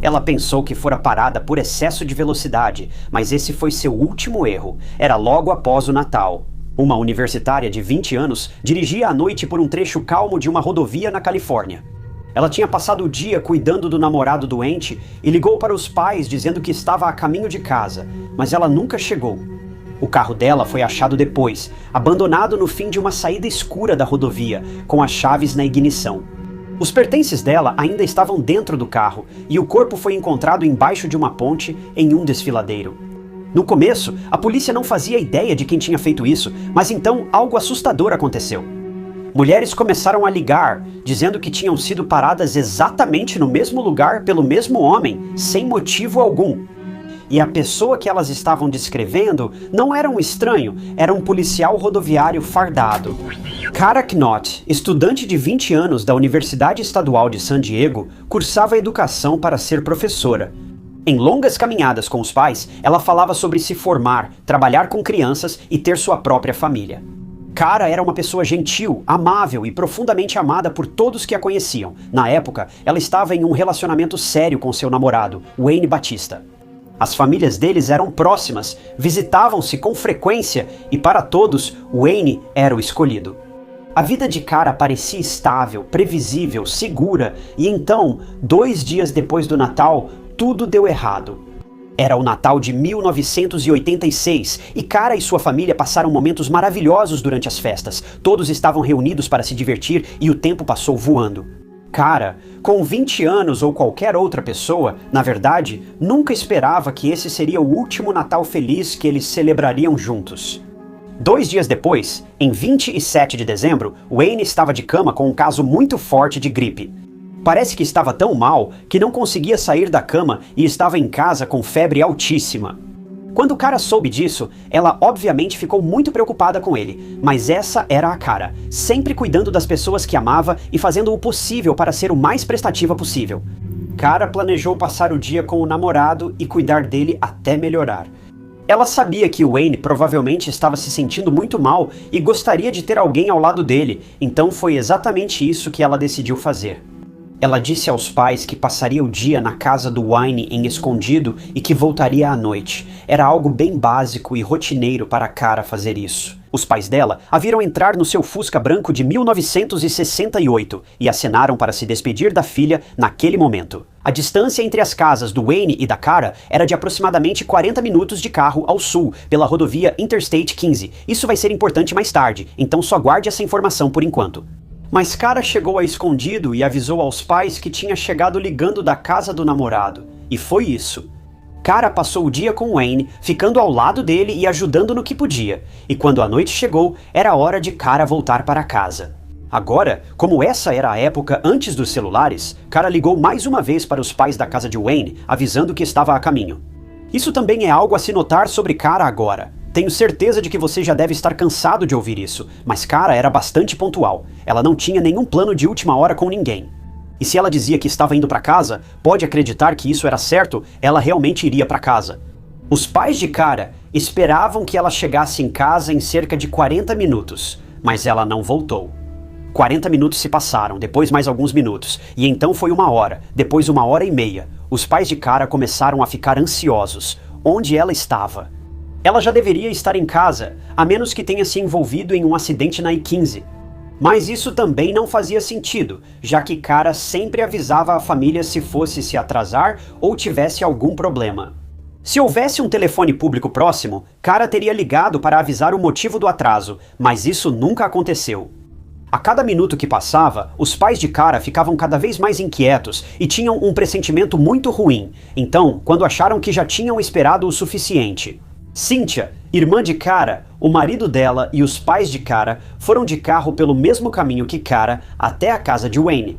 Ela pensou que fora parada por excesso de velocidade, mas esse foi seu último erro. Era logo após o Natal. Uma universitária de 20 anos dirigia à noite por um trecho calmo de uma rodovia na Califórnia. Ela tinha passado o dia cuidando do namorado doente e ligou para os pais dizendo que estava a caminho de casa, mas ela nunca chegou. O carro dela foi achado depois, abandonado no fim de uma saída escura da rodovia, com as chaves na ignição. Os pertences dela ainda estavam dentro do carro e o corpo foi encontrado embaixo de uma ponte em um desfiladeiro. No começo, a polícia não fazia ideia de quem tinha feito isso, mas então algo assustador aconteceu. Mulheres começaram a ligar, dizendo que tinham sido paradas exatamente no mesmo lugar pelo mesmo homem, sem motivo algum. E a pessoa que elas estavam descrevendo não era um estranho, era um policial rodoviário fardado. Cara Knott, estudante de 20 anos da Universidade Estadual de San Diego, cursava educação para ser professora. Em longas caminhadas com os pais, ela falava sobre se formar, trabalhar com crianças e ter sua própria família. Cara era uma pessoa gentil, amável e profundamente amada por todos que a conheciam. Na época, ela estava em um relacionamento sério com seu namorado, Wayne Batista. As famílias deles eram próximas, visitavam-se com frequência e para todos, Wayne era o escolhido. A vida de Cara parecia estável, previsível, segura e então, 2 dias depois do Natal, tudo deu errado. Era o Natal de 1986 e Cara e sua família passaram momentos maravilhosos durante as festas. Todos estavam reunidos para se divertir e o tempo passou voando. Cara, com 20 anos ou qualquer outra pessoa, na verdade, nunca esperava que esse seria o último Natal feliz que eles celebrariam juntos. 2 dias depois, em 27 de dezembro, Wayne estava de cama com um caso muito forte de gripe. Parece que estava tão mal que não conseguia sair da cama e estava em casa com febre altíssima. Quando Cara soube disso, ela obviamente ficou muito preocupada com ele, mas essa era a Cara, sempre cuidando das pessoas que amava e fazendo o possível para ser o mais prestativa possível. Cara planejou passar o dia com o namorado e cuidar dele até melhorar. Ela sabia que Wayne provavelmente estava se sentindo muito mal e gostaria de ter alguém ao lado dele, então foi exatamente isso que ela decidiu fazer. Ela disse aos pais que passaria o dia na casa do Wayne em escondido e que voltaria à noite. Era algo bem básico e rotineiro para Cara fazer isso. Os pais dela a viram entrar no seu Fusca branco de 1968 e acenaram para se despedir da filha naquele momento. A distância entre as casas do Wayne e da Cara era de aproximadamente 40 minutos de carro ao sul, pela rodovia Interstate 15. Isso vai ser importante mais tarde, então só guarde essa informação por enquanto. Mas Cara chegou a escondido e avisou aos pais que tinha chegado ligando da casa do namorado. E foi isso. Cara passou o dia com Wayne, ficando ao lado dele e ajudando no que podia. E quando a noite chegou, era hora de Cara voltar para casa. Agora, como essa era a época antes dos celulares, Cara ligou mais uma vez para os pais da casa de Wayne, avisando que estava a caminho. Isso também é algo a se notar sobre Cara agora. Tenho certeza de que você já deve estar cansado de ouvir isso, mas Cara era bastante pontual. Ela não tinha nenhum plano de última hora com ninguém. E se ela dizia que estava indo para casa, pode acreditar que isso era certo, ela realmente iria para casa. Os pais de Cara esperavam que ela chegasse em casa em cerca de 40 minutos, mas ela não voltou. 40 minutos se passaram, depois mais alguns minutos, e então foi 1 hora, depois 1h30. Os pais de Cara começaram a ficar ansiosos. Onde ela estava? Ela já deveria estar em casa, a menos que tenha se envolvido em um acidente na I-15. Mas isso também não fazia sentido, já que Cara sempre avisava a família se fosse se atrasar ou tivesse algum problema. Se houvesse um telefone público próximo, Cara teria ligado para avisar o motivo do atraso, mas isso nunca aconteceu. A cada minuto que passava, os pais de Cara ficavam cada vez mais inquietos e tinham um pressentimento muito ruim. Então, quando acharam que já tinham esperado o suficiente, Cynthia, irmã de Cara, o marido dela e os pais de Cara foram de carro pelo mesmo caminho que Cara até a casa de Wayne.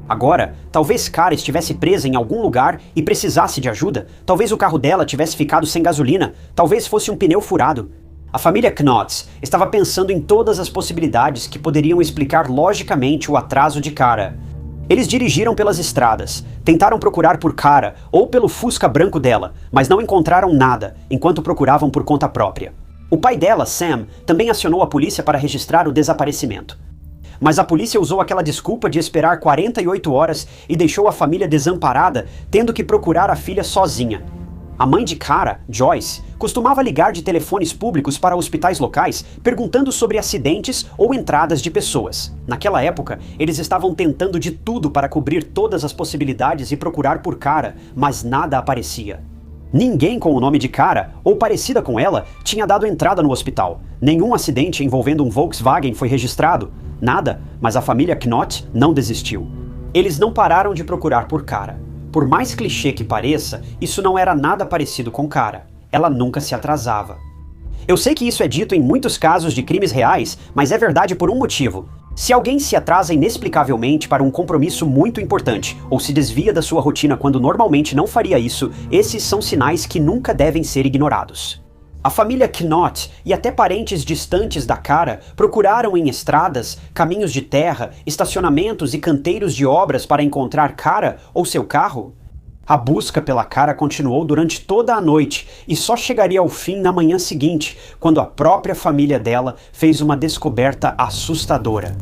Agora, talvez Cara estivesse presa em algum lugar e precisasse de ajuda. Talvez o carro dela tivesse ficado sem gasolina. Talvez fosse um pneu furado. A família Knott estava pensando em todas as possibilidades que poderiam explicar logicamente o atraso de Cara. Eles dirigiram pelas estradas, tentaram procurar por Cara ou pelo Fusca branco dela, mas não encontraram nada, enquanto procuravam por conta própria. O pai dela, Sam, também acionou a polícia para registrar o desaparecimento. Mas a polícia usou aquela desculpa de esperar 48 horas e deixou a família desamparada, tendo que procurar a filha sozinha. A mãe de Cara, Joyce, costumava ligar de telefones públicos para hospitais locais perguntando sobre acidentes ou entradas de pessoas. Naquela época, eles estavam tentando de tudo para cobrir todas as possibilidades e procurar por Cara, mas nada aparecia. Ninguém com o nome de Cara, ou parecida com ela, tinha dado entrada no hospital. Nenhum acidente envolvendo um Volkswagen foi registrado. Nada, mas a família Knott não desistiu. Eles não pararam de procurar por Cara. Por mais clichê que pareça, isso não era nada parecido com Cara. Ela nunca se atrasava. Eu sei que isso é dito em muitos casos de crimes reais, mas é verdade por um motivo. Se alguém se atrasa inexplicavelmente para um compromisso muito importante, ou se desvia da sua rotina quando normalmente não faria isso, esses são sinais que nunca devem ser ignorados. A família Knott e até parentes distantes da Cara procuraram em estradas, caminhos de terra, estacionamentos e canteiros de obras para encontrar Cara ou seu carro. A busca pela Cara continuou durante toda a noite e só chegaria ao fim na manhã seguinte, quando a própria família dela fez uma descoberta assustadora.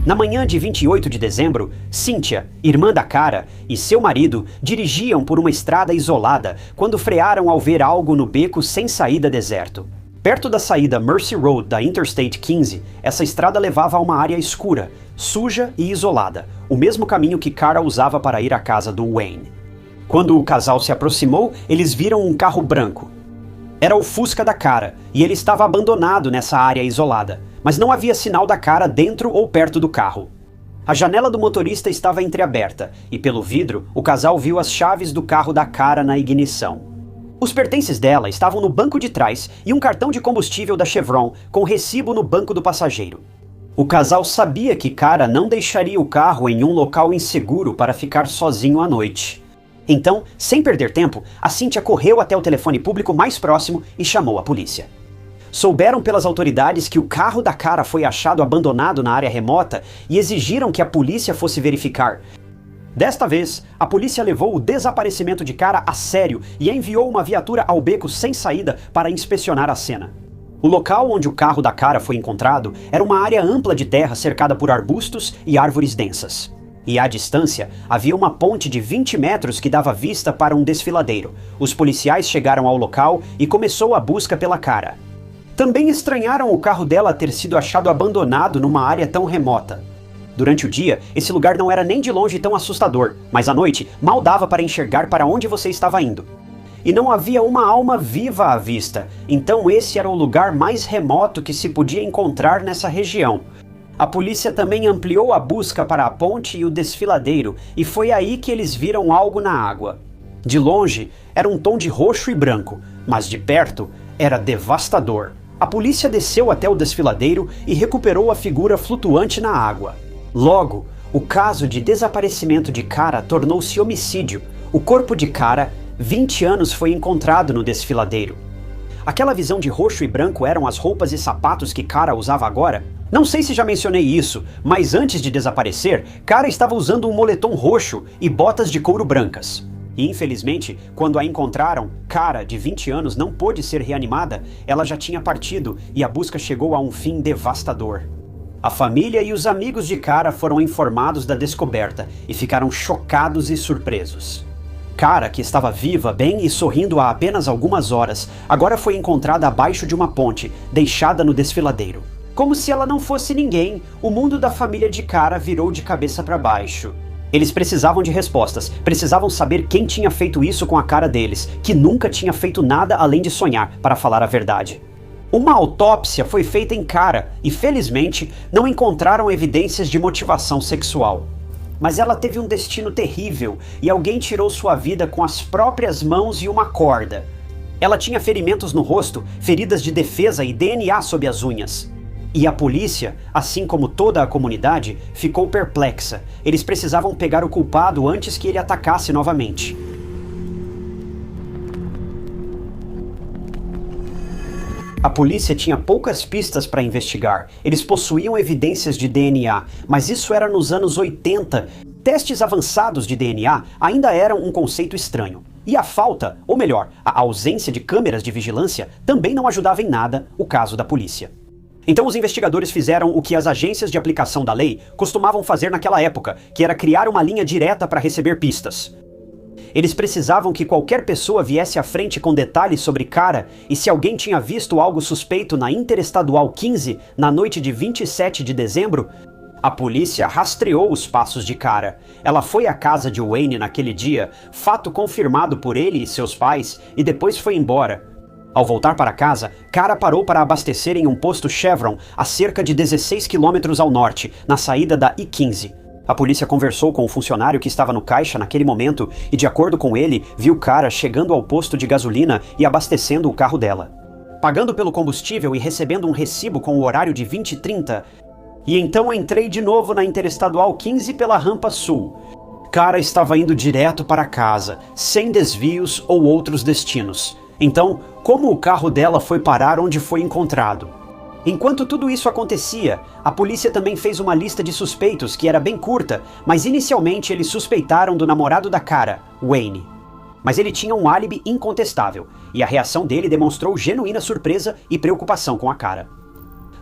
Na manhã de 28 de dezembro, Cynthia, irmã da Cara, e seu marido dirigiam por uma estrada isolada quando frearam ao ver algo no beco sem saída deserto. Perto da saída Mercy Road da Interstate 15, essa estrada levava a uma área escura, suja e isolada, o mesmo caminho que Cara usava para ir à casa do Wayne. Quando o casal se aproximou, eles viram um carro branco. Era o Fusca da Cara, e ele estava abandonado nessa área isolada, mas não havia sinal da Cara dentro ou perto do carro. A janela do motorista estava entreaberta, e pelo vidro, o casal viu as chaves do carro da Cara na ignição. Os pertences dela estavam no banco de trás e um cartão de combustível da Chevron com recibo no banco do passageiro. O casal sabia que Cara não deixaria o carro em um local inseguro para ficar sozinho à noite. Então, sem perder tempo, a Cynthia correu até o telefone público mais próximo e chamou a polícia. Souberam pelas autoridades que o carro da Cara foi achado abandonado na área remota e exigiram que a polícia fosse verificar. Desta vez, a polícia levou o desaparecimento de Cara a sério e enviou uma viatura ao beco sem saída para inspecionar a cena. O local onde o carro da Cara foi encontrado era uma área ampla de terra cercada por arbustos e árvores densas. E à distância, havia uma ponte de 20 metros que dava vista para um desfiladeiro. Os policiais chegaram ao local e começou a busca pela Cara. Também estranharam o carro dela ter sido achado abandonado numa área tão remota. Durante o dia, esse lugar não era nem de longe tão assustador, mas à noite mal dava para enxergar para onde você estava indo. E não havia uma alma viva à vista, então esse era o lugar mais remoto que se podia encontrar nessa região. A polícia também ampliou a busca para a ponte e o desfiladeiro, e foi aí que eles viram algo na água. De longe, era um tom de roxo e branco, mas de perto, era devastador. A polícia desceu até o desfiladeiro e recuperou a figura flutuante na água. Logo, o caso de desaparecimento de Cara tornou-se homicídio. O corpo de Cara, 20 anos, foi encontrado no desfiladeiro. Aquela visão de roxo e branco eram as roupas e sapatos que Cara usava agora? Não sei se já mencionei isso, mas antes de desaparecer, Cara estava usando um moletom roxo e botas de couro brancas. E infelizmente, quando a encontraram, Cara, de 20 anos, não pôde ser reanimada, ela já tinha partido e a busca chegou a um fim devastador. A família e os amigos de Cara foram informados da descoberta e ficaram chocados e surpresos. Cara, que estava viva, bem e sorrindo há apenas algumas horas, agora foi encontrada abaixo de uma ponte, deixada no desfiladeiro. Como se ela não fosse ninguém, o mundo da família de Cara virou de cabeça para baixo. Eles precisavam de respostas, precisavam saber quem tinha feito isso com a Cara deles, que nunca tinha feito nada além de sonhar, para falar a verdade. Uma autópsia foi feita em Cara e, felizmente, não encontraram evidências de motivação sexual. Mas ela teve um destino terrível e alguém tirou sua vida com as próprias mãos e uma corda. Ela tinha ferimentos no rosto, feridas de defesa e DNA sob as unhas. E a polícia, assim como toda a comunidade, ficou perplexa. Eles precisavam pegar o culpado antes que ele atacasse novamente. A polícia tinha poucas pistas para investigar. Eles possuíam evidências de DNA, mas isso era nos anos 80. Testes avançados de DNA ainda eram um conceito estranho. E a falta, ou melhor, a ausência de câmeras de vigilância também não ajudava em nada o caso da polícia. Então os investigadores fizeram o que as agências de aplicação da lei costumavam fazer naquela época, que era criar uma linha direta para receber pistas. Eles precisavam que qualquer pessoa viesse à frente com detalhes sobre Cara e se alguém tinha visto algo suspeito na Interestadual 15 na noite de 27 de dezembro, a polícia rastreou os passos de Cara. Ela foi à casa de Wayne naquele dia, fato confirmado por ele e seus pais, e depois foi embora. Ao voltar para casa, Cara parou para abastecer em um posto Chevron a cerca de 16 quilômetros ao norte, na saída da I-15. A polícia conversou com o funcionário que estava no caixa naquele momento e, de acordo com ele, viu Cara chegando ao posto de gasolina e abastecendo o carro dela. Pagando pelo combustível e recebendo um recibo com o horário de 20h30, e então entrei de novo na Interestadual 15 pela Rampa Sul. Cara estava indo direto para casa, sem desvios ou outros destinos. Então, como o carro dela foi parar onde foi encontrado? Enquanto tudo isso acontecia, a polícia também fez uma lista de suspeitos que era bem curta, mas inicialmente eles suspeitaram do namorado da Cara, Wayne. Mas ele tinha um álibi incontestável, e a reação dele demonstrou genuína surpresa e preocupação com a Cara.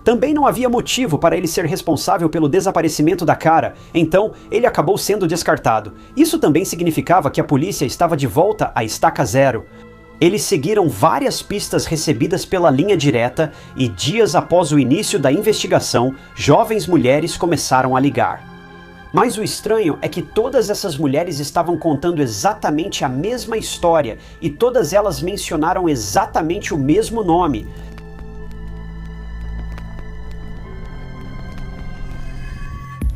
Também não havia motivo para ele ser responsável pelo desaparecimento da Cara, então ele acabou sendo descartado. Isso também significava que a polícia estava de volta à estaca zero. Eles seguiram várias pistas recebidas pela linha direta e dias após o início da investigação, jovens mulheres começaram a ligar. Mas o estranho é que todas essas mulheres estavam contando exatamente a mesma história e todas elas mencionaram exatamente o mesmo nome.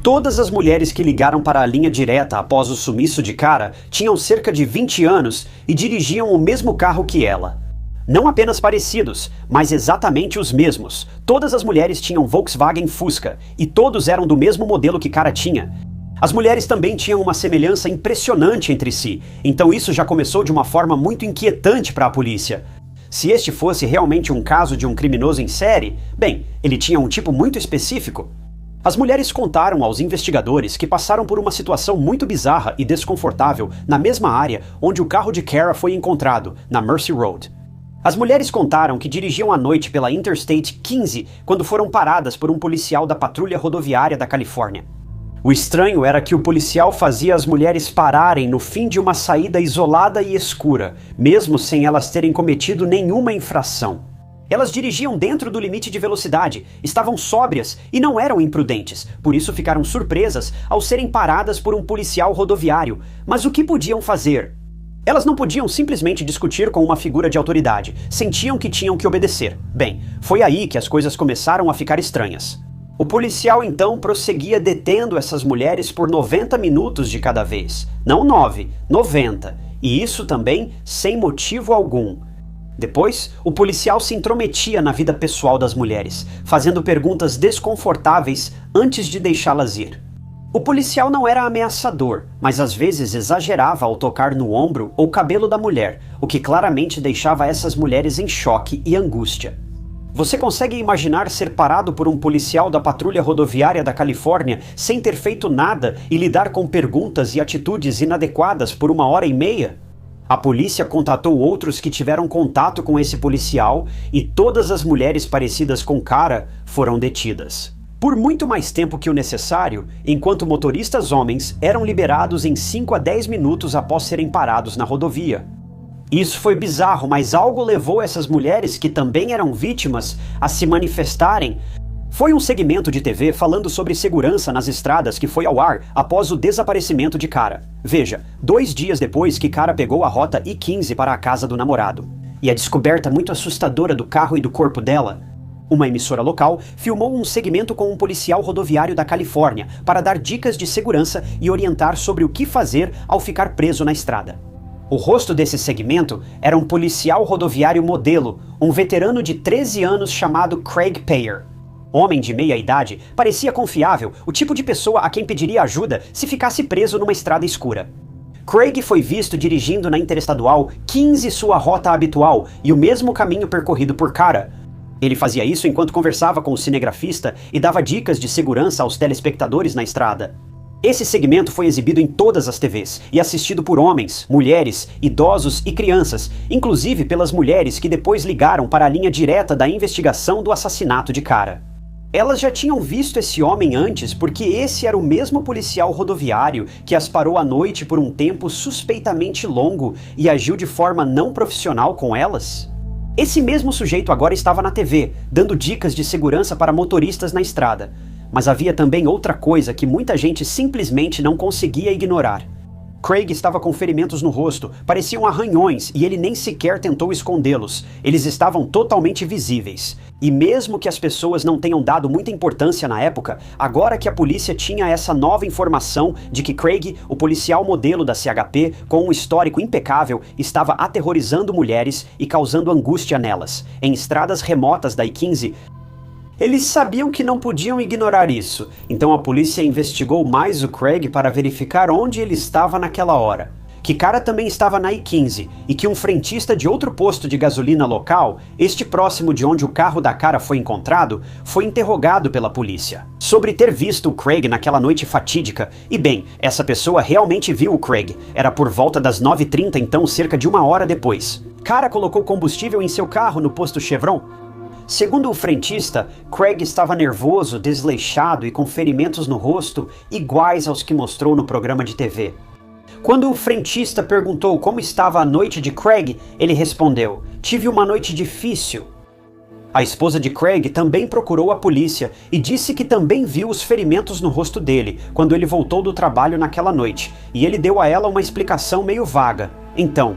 Todas as mulheres que ligaram para a linha direta após o sumiço de Cara tinham cerca de 20 anos e dirigiam o mesmo carro que ela. Não apenas parecidos, mas exatamente os mesmos. Todas as mulheres tinham Volkswagen Fusca e todos eram do mesmo modelo que Cara tinha. As mulheres também tinham uma semelhança impressionante entre si, então isso já começou de uma forma muito inquietante para a polícia. Se este fosse realmente um caso de um criminoso em série, bem, ele tinha um tipo muito específico. As mulheres contaram aos investigadores que passaram por uma situação muito bizarra e desconfortável na mesma área onde o carro de Cara foi encontrado, na Mercy Road. As mulheres contaram que dirigiam à noite pela Interstate 15 quando foram paradas por um policial da Patrulha Rodoviária da Califórnia. O estranho era que o policial fazia as mulheres pararem no fim de uma saída isolada e escura, mesmo sem elas terem cometido nenhuma infração. Elas dirigiam dentro do limite de velocidade, estavam sóbrias e não eram imprudentes, por isso ficaram surpresas ao serem paradas por um policial rodoviário. Mas o que podiam fazer? Elas não podiam simplesmente discutir com uma figura de autoridade, sentiam que tinham que obedecer. Bem, foi aí que as coisas começaram a ficar estranhas. O policial então prosseguia detendo essas mulheres por 90 minutos de cada vez. Não 9, 90. E isso também sem motivo algum. Depois, o policial se intrometia na vida pessoal das mulheres, fazendo perguntas desconfortáveis antes de deixá-las ir. O policial não era ameaçador, mas às vezes exagerava ao tocar no ombro ou cabelo da mulher, o que claramente deixava essas mulheres em choque e angústia. Você consegue imaginar ser parado por um policial da Patrulha Rodoviária da Califórnia sem ter feito nada e lidar com perguntas e atitudes inadequadas por 1h30? A polícia contatou outros que tiveram contato com esse policial e todas as mulheres parecidas com Cara foram detidas. Por muito mais tempo que o necessário, enquanto motoristas homens eram liberados em 5 a 10 minutos após serem parados na rodovia. Isso foi bizarro, mas algo levou essas mulheres, que também eram vítimas, a se manifestarem. Foi um segmento de TV falando sobre segurança nas estradas que foi ao ar após o desaparecimento de Cara. Veja, 2 dias depois que Cara pegou a rota I-15 para a casa do namorado. E a descoberta muito assustadora do carro e do corpo dela. Uma emissora local filmou um segmento com um policial rodoviário da Califórnia para dar dicas de segurança e orientar sobre o que fazer ao ficar preso na estrada. O rosto desse segmento era um policial rodoviário modelo, um veterano de 13 anos chamado Craig Payer. Homem de meia idade, parecia confiável, o tipo de pessoa a quem pediria ajuda se ficasse preso numa estrada escura. Craig foi visto dirigindo na Interestadual 15 sua rota habitual e o mesmo caminho percorrido por Cara. Ele fazia isso enquanto conversava com o cinegrafista e dava dicas de segurança aos telespectadores na estrada. Esse segmento foi exibido em todas as TVs e assistido por homens, mulheres, idosos e crianças, inclusive pelas mulheres que depois ligaram para a linha direta da investigação do assassinato de Cara. Elas já tinham visto esse homem antes porque esse era o mesmo policial rodoviário que as parou à noite por um tempo suspeitamente longo e agiu de forma não profissional com elas. Esse mesmo sujeito agora estava na TV, dando dicas de segurança para motoristas na estrada. Mas havia também outra coisa que muita gente simplesmente não conseguia ignorar. Craig estava com ferimentos no rosto, pareciam arranhões e ele nem sequer tentou escondê-los. Eles estavam totalmente visíveis. E mesmo que as pessoas não tenham dado muita importância na época, agora que a polícia tinha essa nova informação de que Craig, o policial modelo da CHP, com um histórico impecável, estava aterrorizando mulheres e causando angústia nelas, em estradas remotas da I-15, eles sabiam que não podiam ignorar isso, então a polícia investigou mais o Craig para verificar onde ele estava naquela hora. Que Cara também estava na I-15 e que um frentista de outro posto de gasolina local, este próximo de onde o carro da Cara foi encontrado, foi interrogado pela polícia sobre ter visto o Craig naquela noite fatídica. E bem, essa pessoa realmente viu o Craig. Era por volta das 9h30, então cerca de 1 hora depois. Cara colocou combustível em seu carro no posto Chevron. Segundo o frentista, Craig estava nervoso, desleixado e com ferimentos no rosto iguais aos que mostrou no programa de TV. Quando o frentista perguntou como estava a noite de Craig, ele respondeu: "Tive uma noite difícil." A esposa de Craig também procurou a polícia e disse que também viu os ferimentos no rosto dele quando ele voltou do trabalho naquela noite, e ele deu a ela uma explicação meio vaga. Então,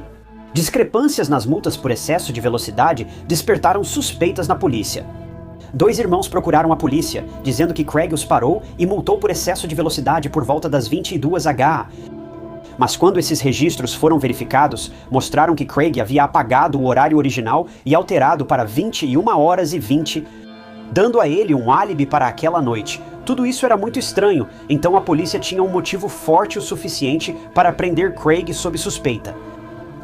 discrepâncias nas multas por excesso de velocidade despertaram suspeitas na polícia. 2 irmãos procuraram a polícia, dizendo que Craig os parou e multou por excesso de velocidade por volta das 22h. Mas quando esses registros foram verificados, mostraram que Craig havia apagado o horário original e alterado para 21h20, dando a ele um álibi para aquela noite. Tudo isso era muito estranho, então a polícia tinha um motivo forte o suficiente para prender Craig sob suspeita.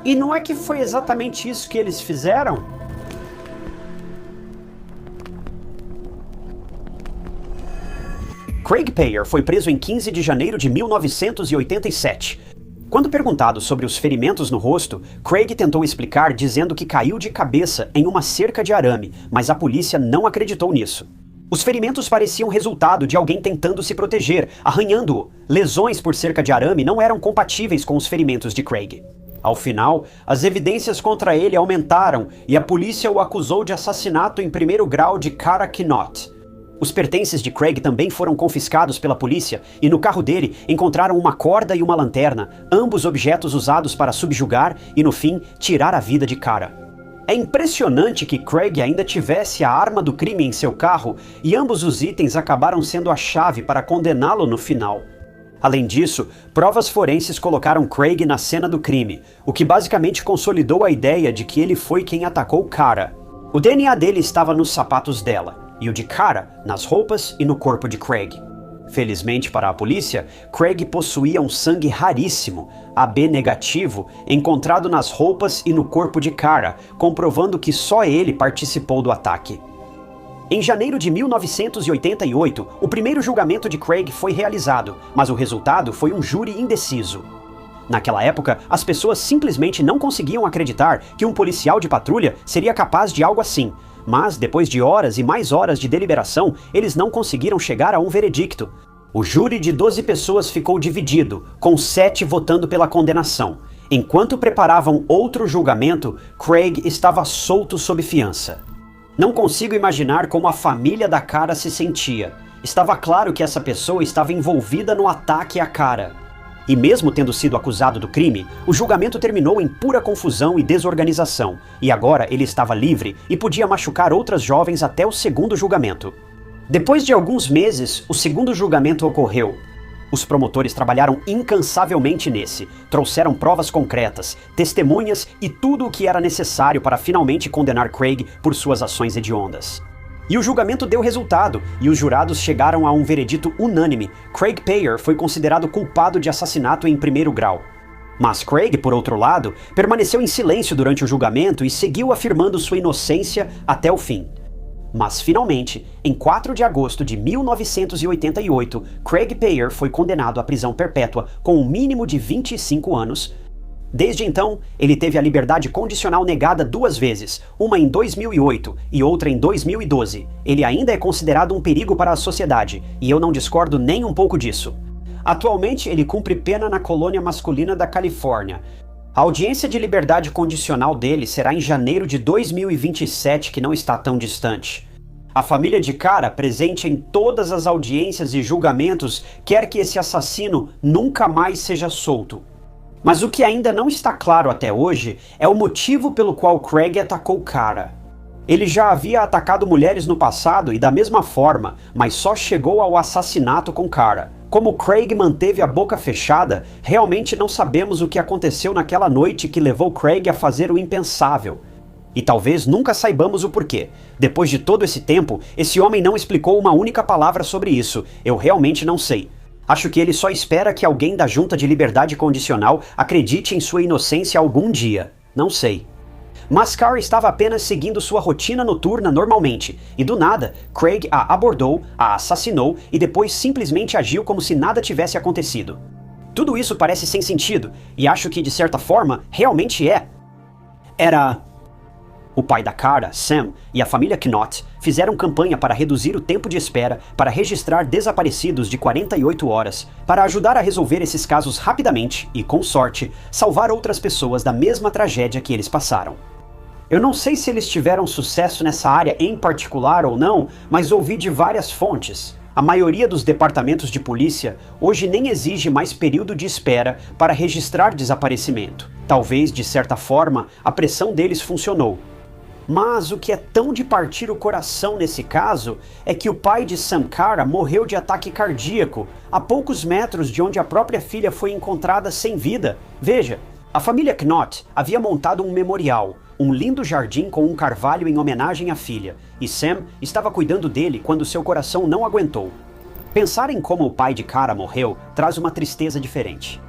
E não é que foi exatamente isso que eles fizeram? Craig Payer foi preso em 15 de janeiro de 1987. Quando perguntado sobre os ferimentos no rosto, Craig tentou explicar dizendo que caiu de cabeça em uma cerca de arame, mas a polícia não acreditou nisso. Os ferimentos pareciam resultado de alguém tentando se proteger, arranhando-o. Lesões por cerca de arame não eram compatíveis com os ferimentos de Craig. Ao final, as evidências contra ele aumentaram e a polícia o acusou de assassinato em 1º grau de Cara Knott. Os pertences de Craig também foram confiscados pela polícia e no carro dele encontraram uma corda e uma lanterna, ambos objetos usados para subjugar e, no fim, tirar a vida de Cara. É impressionante que Craig ainda tivesse a arma do crime em seu carro e ambos os itens acabaram sendo a chave para condená-lo no final. Além disso, provas forenses colocaram Craig na cena do crime, o que basicamente consolidou a ideia de que ele foi quem atacou Cara. O DNA dele estava nos sapatos dela, e o de Cara nas roupas e no corpo de Craig. Felizmente para a polícia, Craig possuía um sangue raríssimo, AB negativo, encontrado nas roupas e no corpo de Cara, comprovando que só ele participou do ataque. Em janeiro de 1988, o primeiro julgamento de Craig foi realizado, mas o resultado foi um júri indeciso. Naquela época, as pessoas simplesmente não conseguiam acreditar que um policial de patrulha seria capaz de algo assim, mas depois de horas e mais horas de deliberação, eles não conseguiram chegar a um veredicto. O júri de 12 pessoas ficou dividido, com 7 votando pela condenação. Enquanto preparavam outro julgamento, Craig estava solto sob fiança. Não consigo imaginar como a família da Cara se sentia. Estava claro que essa pessoa estava envolvida no ataque à Cara. E mesmo tendo sido acusado do crime, o julgamento terminou em pura confusão e desorganização, e agora ele estava livre e podia machucar outras jovens até o segundo julgamento. Depois de alguns meses, o segundo julgamento ocorreu. Os promotores trabalharam incansavelmente nesse, trouxeram provas concretas, testemunhas e tudo o que era necessário para finalmente condenar Craig por suas ações hediondas. E o julgamento deu resultado, e os jurados chegaram a um veredito unânime. Craig Payer foi considerado culpado de assassinato em 1º grau. Mas Craig, por outro lado, permaneceu em silêncio durante o julgamento e seguiu afirmando sua inocência até o fim. Mas, finalmente, em 4 de agosto de 1988, Craig Payer foi condenado à prisão perpétua com um mínimo de 25 anos. Desde então, ele teve a liberdade condicional negada 2 vezes, uma em 2008 e outra em 2012. Ele ainda é considerado um perigo para a sociedade, e eu não discordo nem um pouco disso. Atualmente, ele cumpre pena na colônia masculina da Califórnia. A audiência de liberdade condicional dele será em janeiro de 2027, que não está tão distante. A família de Cara, presente em todas as audiências e julgamentos, quer que esse assassino nunca mais seja solto. Mas o que ainda não está claro até hoje é o motivo pelo qual Craig atacou Cara. Ele já havia atacado mulheres no passado e da mesma forma, mas só chegou ao assassinato com Cara. Como Craig manteve a boca fechada, realmente não sabemos o que aconteceu naquela noite que levou Craig a fazer o impensável. E talvez nunca saibamos o porquê. Depois de todo esse tempo, esse homem não explicou uma única palavra sobre isso. Eu realmente não sei. Acho que ele só espera que alguém da Junta de Liberdade Condicional acredite em sua inocência algum dia. Não sei. Mas Cara estava apenas seguindo sua rotina noturna normalmente, e do nada, Craig a abordou, a assassinou e depois simplesmente agiu como se nada tivesse acontecido. Tudo isso parece sem sentido, e acho que de certa forma, realmente é. O pai da Cara, Sam, e a família Knott fizeram campanha para reduzir o tempo de espera para registrar desaparecidos de 48 horas, para ajudar a resolver esses casos rapidamente e, com sorte, salvar outras pessoas da mesma tragédia que eles passaram. Eu não sei se eles tiveram sucesso nessa área em particular ou não, mas ouvi de várias fontes. A maioria dos departamentos de polícia hoje nem exige mais período de espera para registrar desaparecimento. Talvez, de certa forma, a pressão deles funcionou. Mas o que é tão de partir o coração nesse caso é que o pai de Sam Cara morreu de ataque cardíaco a poucos metros de onde a própria filha foi encontrada sem vida. Veja, a família Knott havia montado um memorial, um lindo jardim com um carvalho em homenagem à filha, e Sam estava cuidando dele quando seu coração não aguentou. Pensar em como o pai de Cara morreu traz uma tristeza diferente.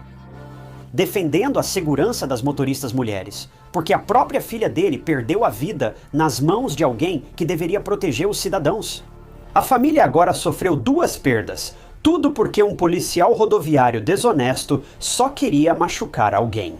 Defendendo a segurança das motoristas mulheres, porque a própria filha dele perdeu a vida nas mãos de alguém que deveria proteger os cidadãos. A família agora sofreu 2 perdas, tudo porque um policial rodoviário desonesto só queria machucar alguém.